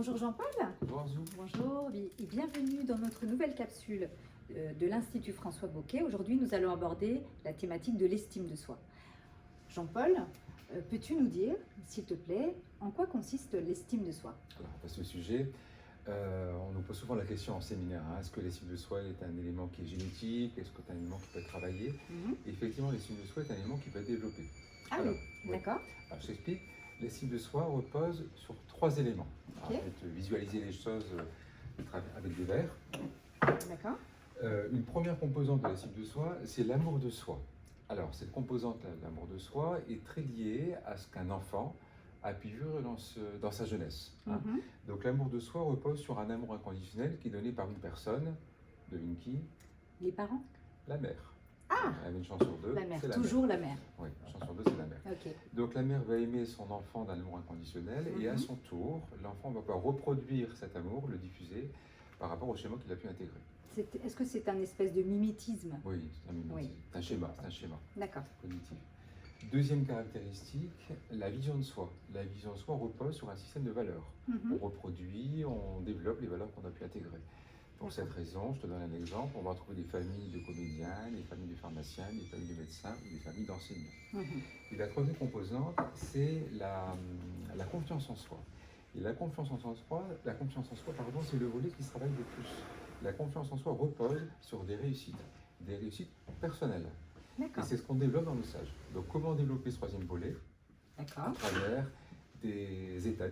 Bonjour Jean-Paul. Bonjour. Bonjour et bienvenue dans notre nouvelle capsule de l'Institut François Bocquet. Aujourd'hui, nous allons aborder la thématique de l'estime de soi. Jean-Paul, peux-tu nous dire, s'il te plaît, en quoi consiste l'estime de soi? Alors, à ce sujet, on nous pose souvent la question en séminaire, hein, est-ce que l'estime de soi est un élément qui est génétique? Est-ce que c'est un élément qui peut être travaillé? Effectivement, l'estime de soi est un élément qui peut être développé. Ah Alors, oui, d'accord. Alors, je t'explique. L'estime de soi repose sur 3 éléments. Ok. Alors, je vais te visualiser les choses avec des vers. D'accord. Une première composante de l'estime de soi, c'est l'amour de soi. Alors, cette composante, l'amour de soi, est très liée à ce qu'un enfant a pu vivre dans sa jeunesse. Hein. Donc, l'amour de soi repose sur un amour inconditionnel qui est donné par une personne. Devine qui? Les parents? La mère. Ah, Elle a une chance sur deux. la mère, c'est toujours la mère. Oui, une chance sur deux, c'est la mère. Ok. Donc, la mère va aimer son enfant d'un amour inconditionnel et à son tour, l'enfant va pouvoir reproduire cet amour, le diffuser par rapport au schéma qu'il a pu intégrer. Est-ce que c'est un espèce de mimétisme? Oui, c'est un mimétisme. Oui. C'est un schéma, c'est un schéma D'accord. cognitif. Deuxième caractéristique, la vision de soi. La vision de soi repose sur un système de valeurs. On reproduit, on développe les valeurs qu'on a pu intégrer. Pour cette raison, je te donne un exemple, on va trouver des familles de comédiens, des familles de pharmaciens, des familles de médecins ou des familles d'enseignants. Et la troisième composante, c'est la confiance en soi. Et la confiance en soi, c'est le volet qui se travaille le plus. La confiance en soi repose sur des réussites personnelles. Et D'accord. c'est ce qu'on développe dans le stage. Donc, comment développer ce troisième volet? À D'accord. travers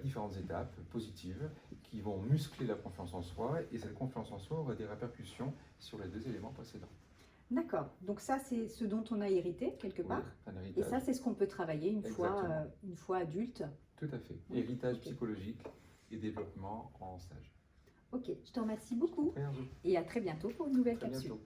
différentes étapes positives qui vont muscler la confiance en soi, et cette confiance en soi aura des répercussions sur les 2 éléments précédents. D'accord. Donc ça, c'est ce dont on a hérité quelque part. Oui, un Et héritage. ça, c'est ce qu'on peut travailler une fois adulte. Tout à fait. Oui. Héritage Ok. psychologique et développement en stage. Ok, je te remercie beaucoup Très bien. et à très bientôt pour une nouvelle Très capsule. bientôt.